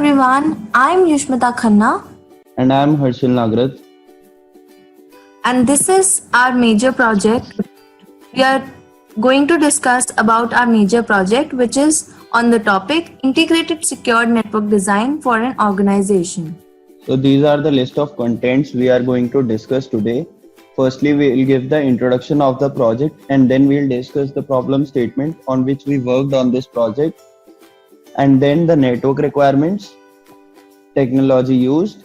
everyone, I'm Yushmita Khanna And I'm Harshil Nagrat. and this is our major project. We are going to discuss about our major project which is on the topic Integrated Secured Network Design for an Organization. So these are the list of contents we are going to discuss today. Firstly, we will give the introduction of the project and then we'll discuss the problem statement on which we worked on this project and then the network requirements, technology used,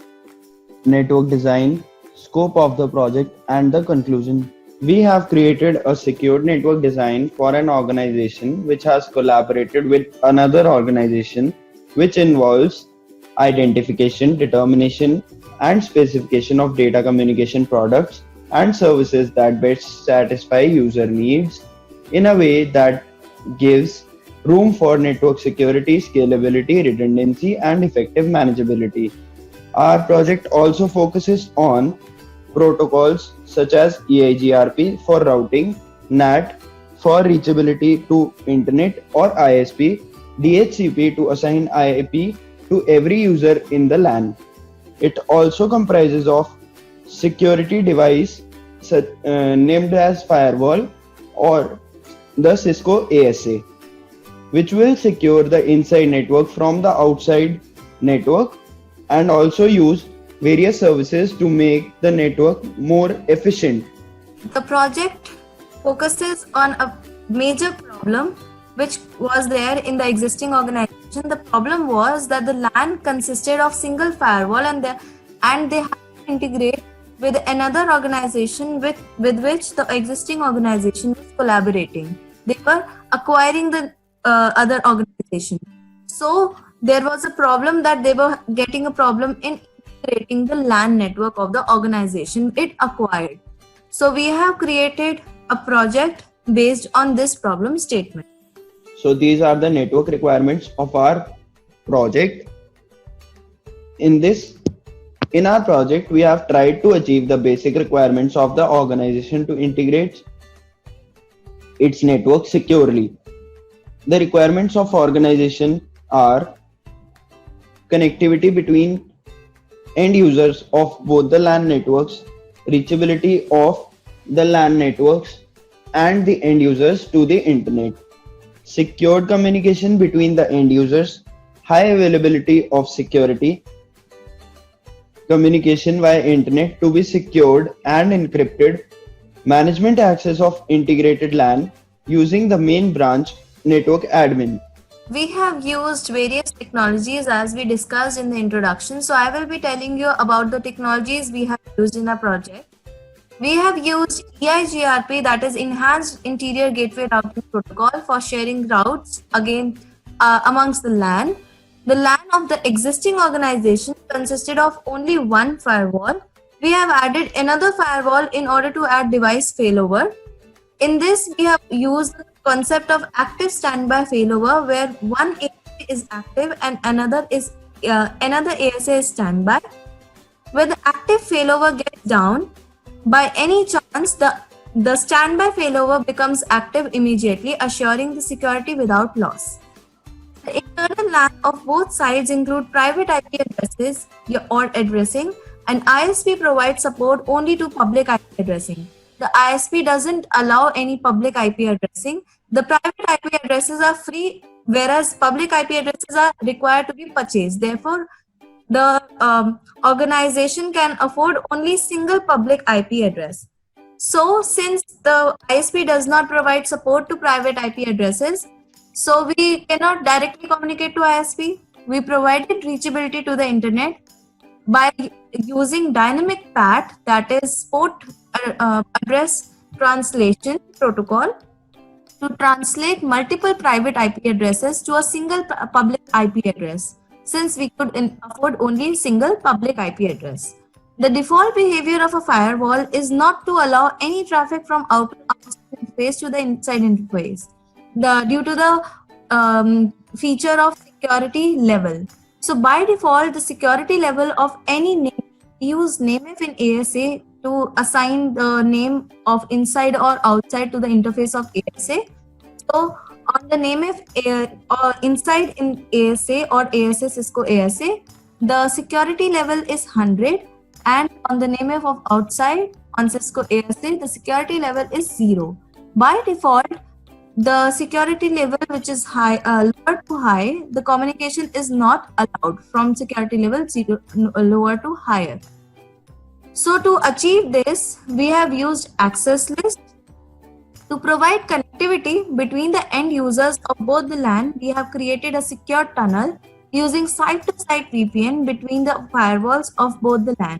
network design, scope of the project and the conclusion. We have created a secured network design for an organization which has collaborated with another organization which involves identification, determination, and specification of data communication products and services that best satisfy user needs in a way that gives room for network security, scalability, redundancy, and effective manageability. Our project also focuses on protocols such as EIGRP for routing, NAT for reachability to internet or ISP, DHCP to assign IP to every user in the LAN. It also comprises of security device named as firewall or the Cisco ASA, which will secure the inside network from the outside network and also use various services to make the network more efficient. The project focuses on a major problem which was there in the existing organization. The problem was that the LAN consisted of single firewall and they had to integrate with another organization with which the existing organization was collaborating. They were acquiring the other organization. So there was a problem that they were getting a problem in integrating the LAN network of the organization it acquired. So we have created a project based on this problem statement. So these are the network requirements of our project. In our project, we have tried to achieve the basic requirements of the organization to integrate its network securely. The requirements of organization are connectivity between end users of both the LAN networks, reachability of the LAN networks and the end users to the internet, secured communication between the end users, high availability of security, communication via internet to be secured and encrypted, management access of integrated LAN using the main branch network admin. We have used various technologies as we discussed in the introduction. So I will be telling you about the technologies we have used in our project. We have used EIGRP, that is Enhanced Interior Gateway Routing Protocol, for sharing routes amongst the LAN. The LAN of the existing organization consisted of only one firewall. We have added another firewall in order to add device failover. In this, we have used the concept of active standby failover, where one ASA is active and another ASA is standby. Where the active failover gets down, by any chance, the standby failover becomes active immediately, assuring the security without loss. The internal LAN of both sides include private IP addresses or addressing, and ISP provides support only to public IP addressing. The ISP doesn't allow any public IP addressing. The private IP addresses are free, whereas public IP addresses are required to be purchased. Therefore, the organization can afford only single public IP address. So, since the ISP does not provide support to private IP addresses, so we cannot directly communicate to ISP. We provided reachability to the internet by using dynamic PAT, that is port address translation protocol, to translate multiple private IP addresses to a single public IP address, since we could afford only single public IP address. The default behavior of a firewall is not to allow any traffic from outside interface to the inside interface, due to the feature of security level. So by default, the security level of any name, use nameif in ASA to assign the name of inside or outside to the interface of ASA. So on the name of or inside in ASA or ASA Cisco ASA, the security level is 100, and on the name of outside on Cisco ASA, the security level is 0. By default, the security level which is high, lower to high, the communication is not allowed from security level 0 lower to higher. So to achieve this, we have used access list. To provide connectivity between the end users of both the LAN, we have created a secure tunnel using site-to-site VPN between the firewalls of both the LAN.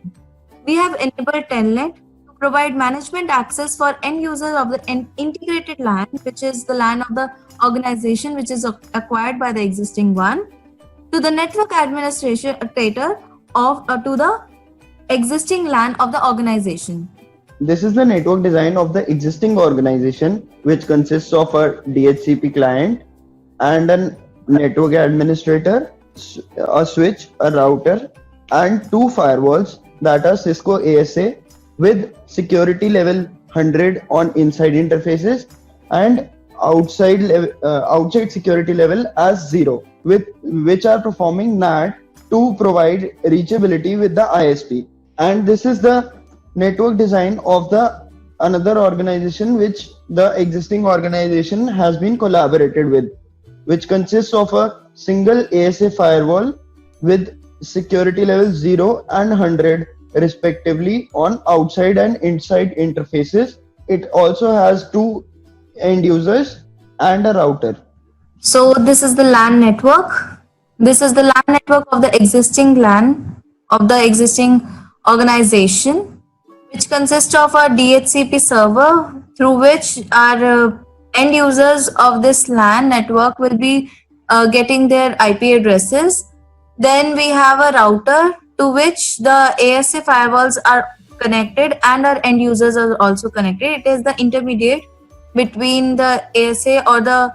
We have enabled Telnet to provide management access for end users of the integrated LAN, which is the LAN of the organization which is acquired by the existing one, to the network administrator of to the existing LAN of the organization. This is the network design of the existing organization, which consists of a DHCP client and a network administrator, a switch, a router, and two firewalls that are Cisco ASA with security level 100 on inside interfaces and outside security level as 0, with which are performing NAT to provide reachability with the ISP. And this is the network design of the another organization which the existing organization has been collaborated with, which consists of a single ASA firewall with security level 0 and 100 respectively on outside and inside interfaces. It also has two end users and a router. So this is the LAN network. This is the LAN network of the existing LAN of the existing organization, which consists of a DHCP server through which our end users of this LAN network will be getting their IP addresses. Then we have a router to which the ASA firewalls are connected and our end users are also connected. It is the intermediate between the ASA or the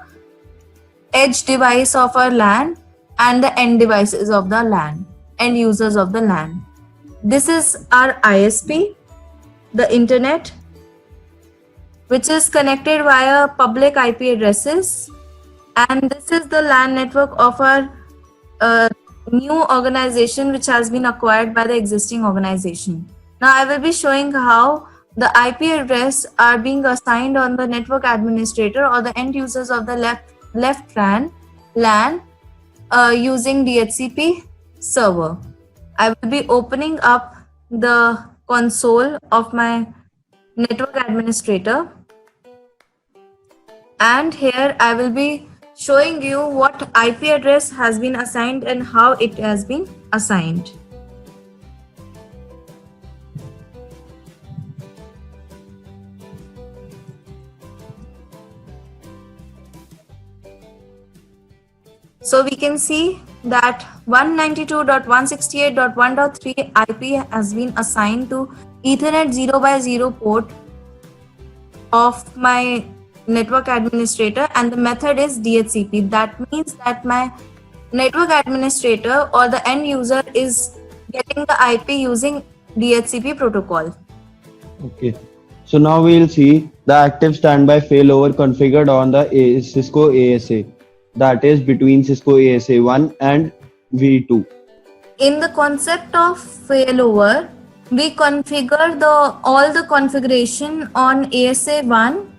edge device of our LAN and the end devices of the LAN, end users of the LAN. This is our ISP, the internet, which is connected via public IP addresses, and this is the LAN network of our new organization which has been acquired by the existing organization. Now I will be showing how the IP address are being assigned on the network administrator or the end users of the left LAN using DHCP server. I will be opening up the console of my network administrator, and here I will be showing you what IP address has been assigned and how it has been assigned. So we can see that 192.168.1.3 IP has been assigned to Ethernet 0x0 port of my network administrator, and the method is DHCP. That means that my network administrator or the end user is getting the IP using DHCP protocol. Okay. So now we'll see the active standby failover configured on the Cisco ASA, that is between Cisco ASA 1 and V2. In the concept of failover, we configure all the configuration on ASA 1,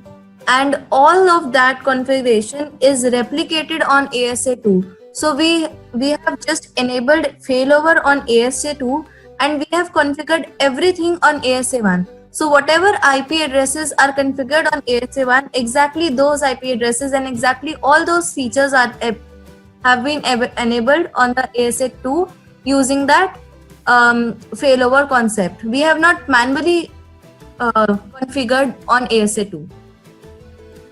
and all of that configuration is replicated on ASA 2. So we have just enabled failover on ASA 2 and we have configured everything on ASA 1. So whatever IP addresses are configured on ASA 1, exactly those IP addresses and exactly all those features have been enabled on the ASA 2 using that failover concept. We have not manually configured on ASA 2.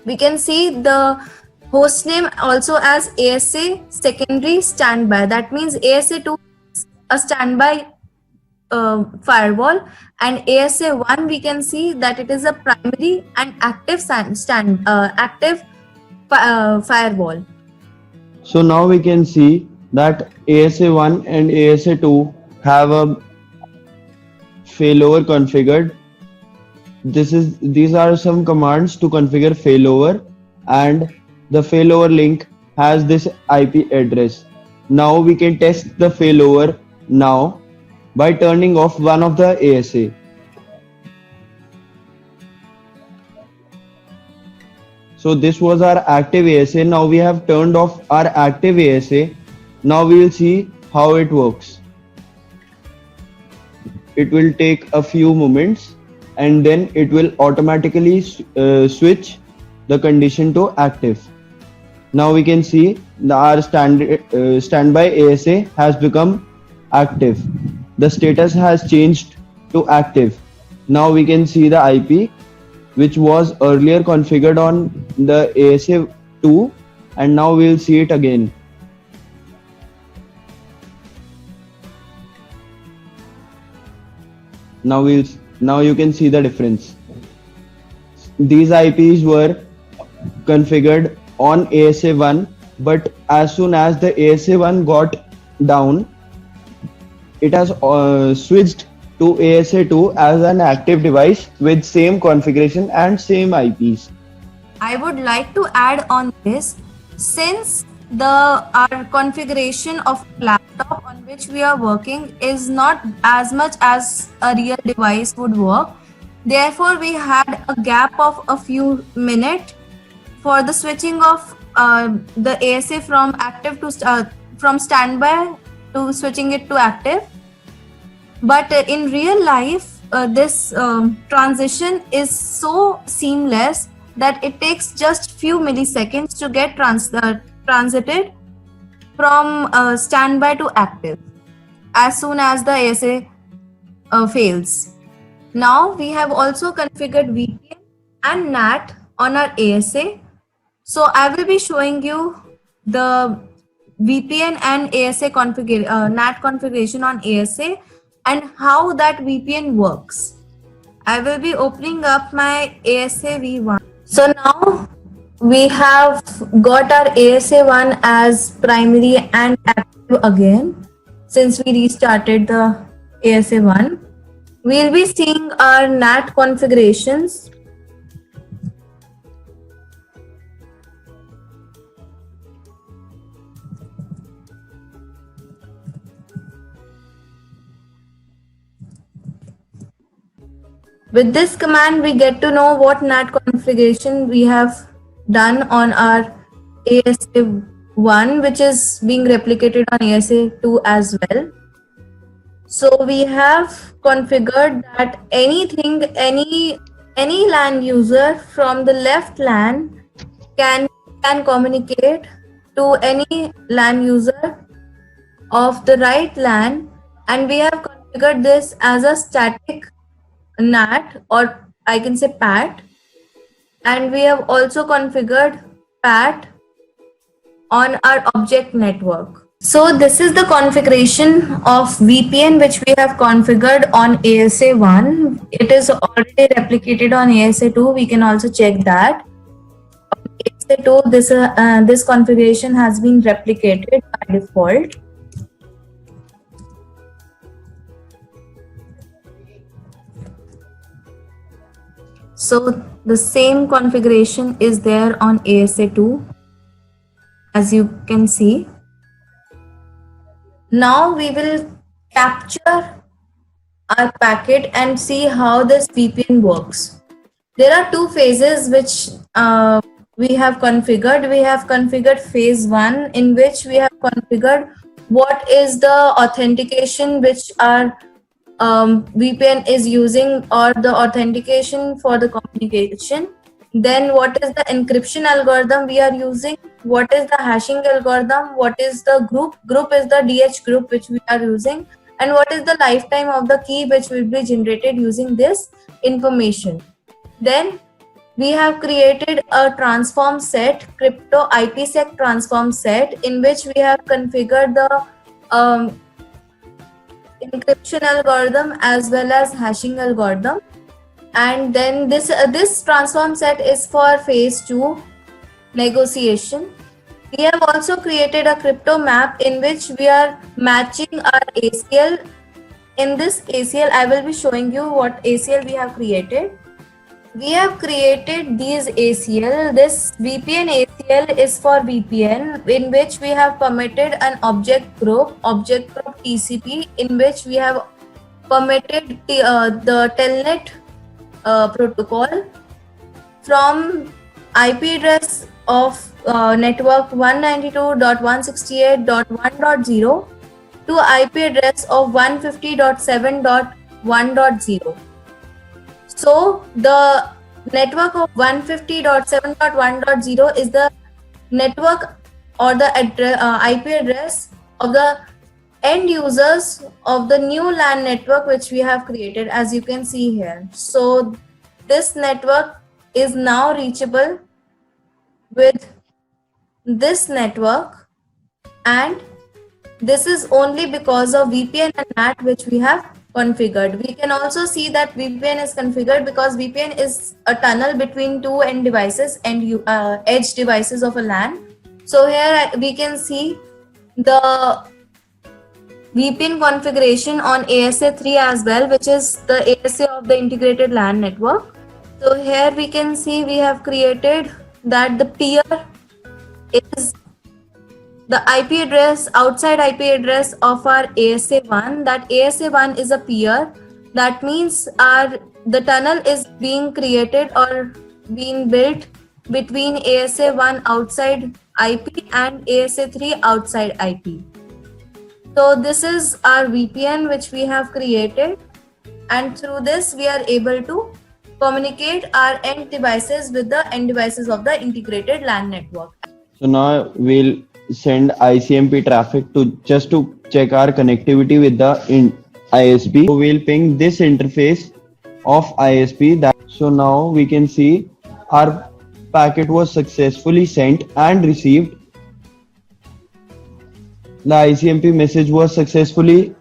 We can see the host name also as ASA secondary standby. That means ASA 2 is a standby firewall, and ASA 1 we can see that it is a primary and active firewall. So now we can see that ASA 1 and ASA 2 have a failover configured. These are some commands to configure failover, and the failover link has this IP address. Now we can test the failover now by turning off one of the ASA. So this was our active ASA. Now we have turned off our active ASA. Now we will see how it works. It will take a few moments and then it will automatically switch the condition to active. Now we can see our standby ASA has become active. The status has changed to active. Now we can see the IP which was earlier configured on the ASA2, and now we will see it again. Now you can see the difference. These IPs were configured on ASA1, but as soon as the ASA1 got down, it has switched to ASA2 as an active device with same configuration and same IPs. I would like to add on this, since our configuration of laptop on which we are working is not as much as a real device would work. Therefore, we had a gap of a few minutes for the switching of the ASA from active to from standby to switching it to active. But in real life, this transition is so seamless that it takes just few milliseconds to get transited from standby to active as soon as the ASA fails. Now we have also configured VPN and NAT on our ASA. So I will be showing you the VPN and ASA NAT configuration on ASA and how that VPN works. I will be opening up my ASA V1. So now we have got our ASA1 as primary and active again since we restarted the ASA1. We'll be seeing our NAT configurations. With this command, we get to know what NAT configuration we have done on our ASA1, which is being replicated on ASA2 as well. So we have configured that any LAN user from the left LAN can communicate to any LAN user of the right LAN, and we have configured this as a static NAT, or I can say PAT, and we have also configured PAT on our object network. So this is the configuration of VPN which we have configured on ASA1. It is already replicated on ASA2. We can also check that. On ASA2, this configuration has been replicated by default. So the same configuration is there on ASA2, as you can see. Now we will capture our packet and see how this VPN works. There are two phases which we have configured. We have configured phase 1, in which we have configured what is the authentication which our VPN is using, or the authentication for the communication. Then what is the encryption algorithm we are using, what is the hashing algorithm, what is the group is the DH group which we are using, and what is the lifetime of the key which will be generated using this information. Then we have created a transform set, crypto IPsec transform set, in which we have configured the encryption algorithm as well as hashing algorithm. And then this transform set is for phase 2 negotiation. We have also created a crypto map in which we are matching our ACL. In this ACL, I will be showing you what ACL we have created. We have created these ACL. This VPN ACL is for VPN, in which we have permitted an object group TCP, in which we have permitted the telnet protocol from IP address of network 192.168.1.0 to IP address of 150.7.1.0. So the network of 150.7.1.0 is the network or the IP address of the end users of the new LAN network which we have created, as you can see here. So this network is now reachable with this network, and this is only because of VPN and NAT which we have configured. We can also see that VPN is configured because VPN is a tunnel between two end devices and edge devices of a LAN. So here we can see the VPN configuration on ASA3 as well, which is the ASA of the integrated LAN network. So here we can see we have created that the peer is the IP address, outside IP address of our ASA1. That ASA1 is a peer. That means the tunnel is being created or being built between ASA1 outside IP and ASA3 outside IP. So this is our VPN which we have created, and through this we are able to communicate our end devices with the end devices of the integrated LAN network. So now we'll send ICMP traffic to check our connectivity with the ISP. So we'll ping this interface of ISP. So now we can see our packet was successfully sent and received. The ICMP message was successfully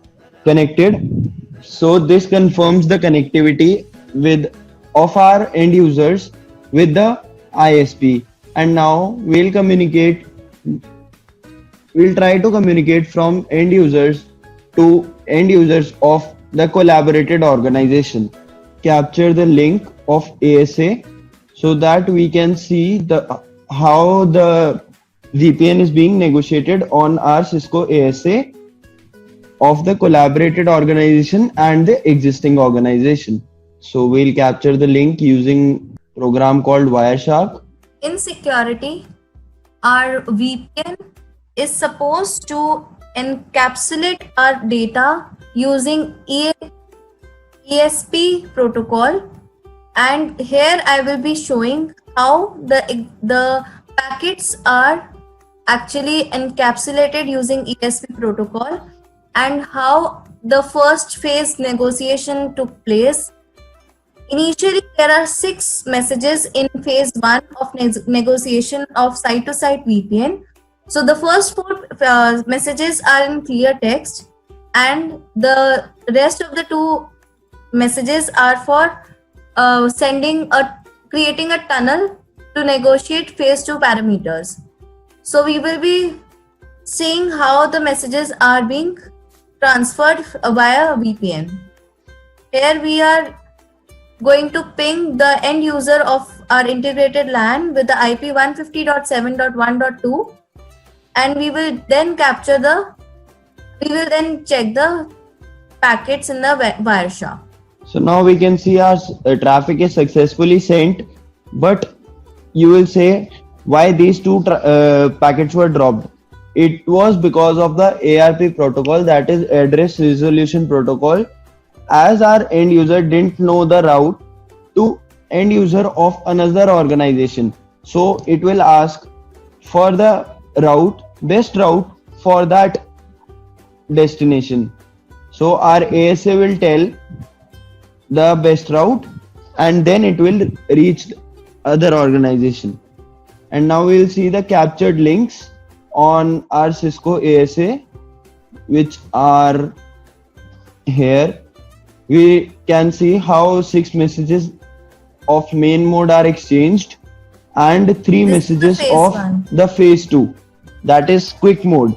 connected. So this confirms the connectivity of our end users with the ISP. And now we'll try to communicate from end users to end users of the collaborated organization. Capture the link of ASA so that we can see how the VPN is being negotiated on our Cisco ASA of the collaborated organization and the existing organization. So we'll capture the link using a program called Wireshark. In security, our VPN is supposed to encapsulate our data using ESP protocol, and here I will be showing how the packets are actually encapsulated using ESP protocol and how the first phase negotiation took place. Initially, there are 6 messages in phase 1 of negotiation of site-to-site VPN. So the first 4 messages are in clear text, and the rest of the 2 messages are for creating a tunnel to negotiate phase 2 parameters. So we will be seeing how the messages are being transferred via VPN. Here we are going to ping the end user of our integrated LAN with the IP 150.7.1.2, and we will then check the packets in the Wireshark. So now we can see our traffic is successfully sent, but you will say why these 2 packets were dropped. It was because of the ARP protocol, that is address resolution protocol, as our end user didn't know the route to end user of another organization. So it will ask for the best route for that destination. So our ASA will tell the best route, and then it will reach other organization. And now we will see the captured links on our Cisco ASA, which are here. We can see how 6 messages of main mode are exchanged and 3 messages of the phase 2, that is quick mode.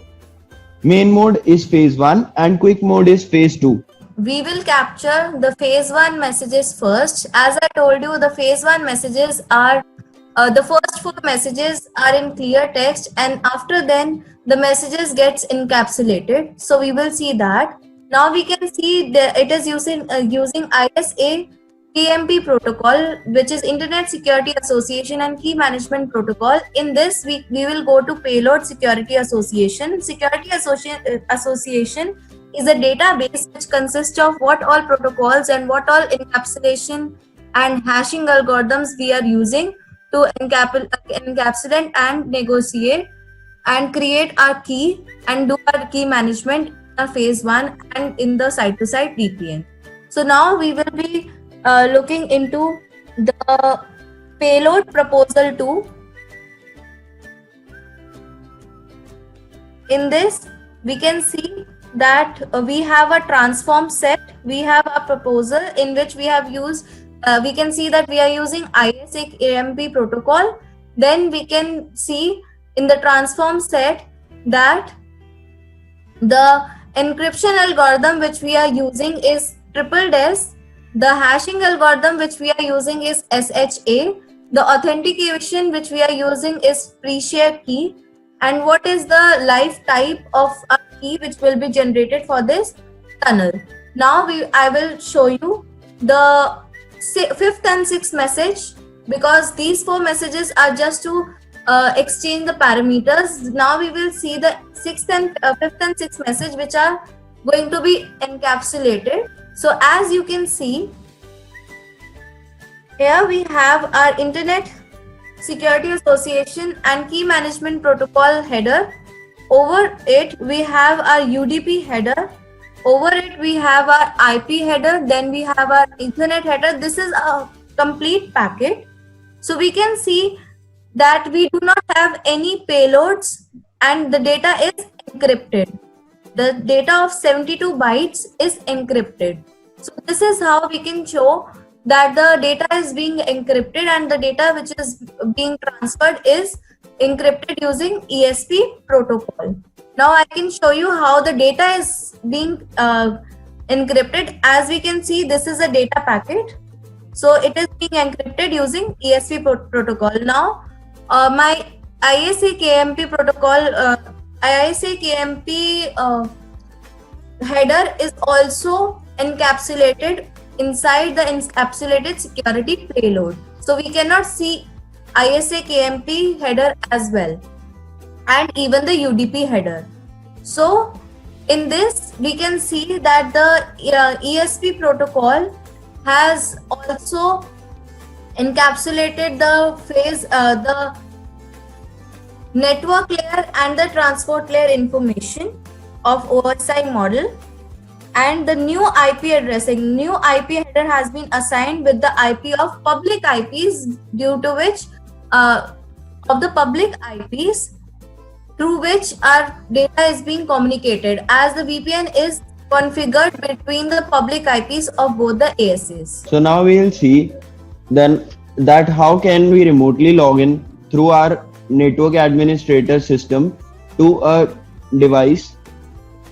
Main mode is phase 1 and quick mode is phase 2. we will capture the phase 1 messages first. As I told you, the phase 1 messages are the first 4 messages are in clear text, and after then the messages gets encapsulated. So we will see that. Now we can see that it is using ISA KMP protocol, which is Internet Security Association and Key Management Protocol. In this, we will go to Payload Security Association. Association is a database which consists of what all protocols and what all encapsulation and hashing algorithms we are using to encapsulate and negotiate and create our key and do our key management in phase 1 and in the site-to-site VPN. So now we will be looking into the payload proposal 2. In this, we can see that we have a transform set, we have a proposal in which we have used, we can see that we are using ISA KMP protocol. Then we can see in the transform set that the encryption algorithm which we are using is triple DES. The hashing algorithm which we are using is SHA. The authentication which we are using is pre-share key. And what is the life type of a key which will be generated for this tunnel. Now I will show you the 5th and 6th message, because these 4 messages are just to exchange the parameters. Now we will see the 5th and 6th message, which are going to be encapsulated. So as you can see, here we have our Internet Security Association and Key Management Protocol header. Over it, we have our UDP header. Over it, we have our IP header. Then we have our Ethernet header. This is a complete packet. So we can see that we do not have any payloads and the data is encrypted. The data of 72 bytes is encrypted. So this is how we can show that the data is being encrypted and the data which is being transferred is encrypted using ESP protocol. Now I can show you how the data is being encrypted. As we can see, this is a data packet. So it is being encrypted using ESP protocol. Now my ISA KMP protocol, ISA KMP header is also encapsulated inside the encapsulated security payload. So we cannot see ISA KMP header as well, and even the UDP header. So in this, we can see that the ESP protocol has also encapsulated the phase, the network layer and the transport layer information of OSI model. And the new IP addressing, new IP header has been assigned with the IP of public IPs, due to which of the public IPs through which our data is being communicated, as the VPN is configured between the public IPs of both the ASAs. So now we will see then that how can we remotely log in through our network administrator system to a device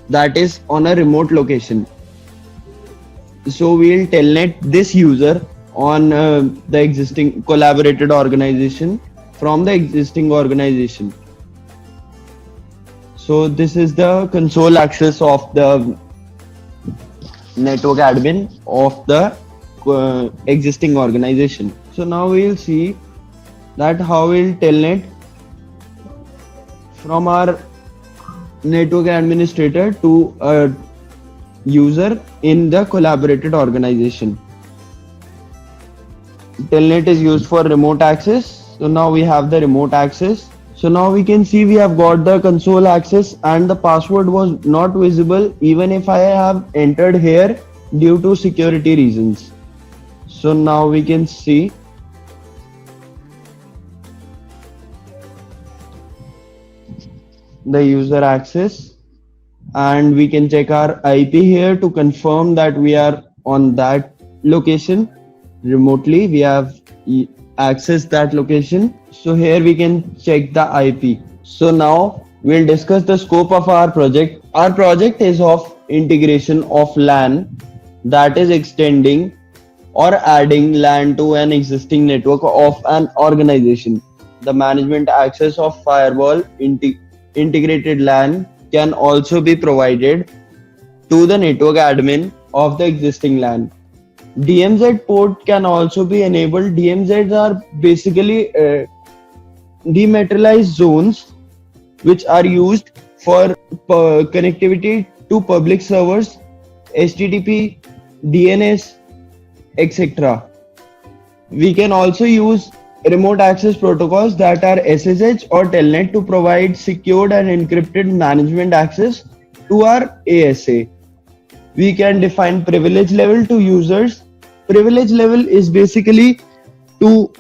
that is on a remote location. So we'll telnet this user on the existing collaborated organization from the existing organization. So this is the console access of the network admin of the existing organization. So now we'll see that how we'll telnet from our network administrator to a user in the collaborated organization. Telnet is used for remote access. So now we have the remote access. So now we can see we have got the console access and the password was not visible even if I have entered here due to security reasons. So now we can see the user access and we can check our IP here to confirm that we are on that location remotely. We have accessed that location. So here we can check the IP. So now we'll discuss the scope of our project. Our project is of integration of LAN that is extending or adding LAN to an existing network of an organization. The management access of firewall integrated LAN can also be provided to the network admin of the existing LAN. DMZ port can also be enabled. DMZs are basically dematerialized zones which are used for connectivity to public servers, HTTP, DNS, etc. We can also use remote access protocols that are SSH or Telnet to provide secured and encrypted management access to our ASA. We can define privilege level to users. Privilege level is basically to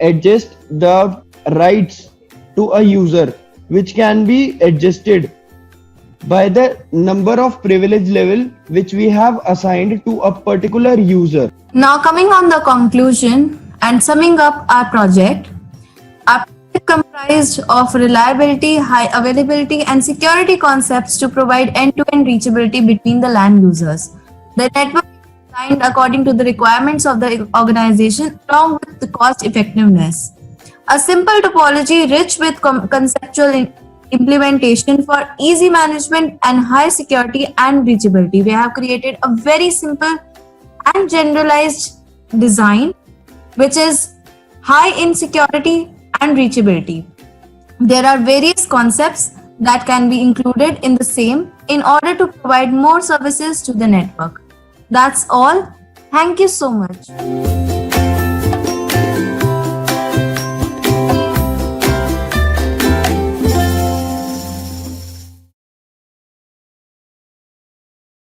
adjust the rights to a user, which can be adjusted by the number of privilege level which we have assigned to a particular user. Now, coming on the conclusion and summing up our project comprised of reliability, high availability, and security concepts to provide end-to-end reachability between the LAN users. The network is designed according to the requirements of the organization along with the cost effectiveness. A simple topology rich with conceptual implementation for easy management and high security and reachability. We have created a very simple and generalized design which is high in security and reachability. There are various concepts that can be included in the same in order to provide more services to the network. That's all. Thank you so much.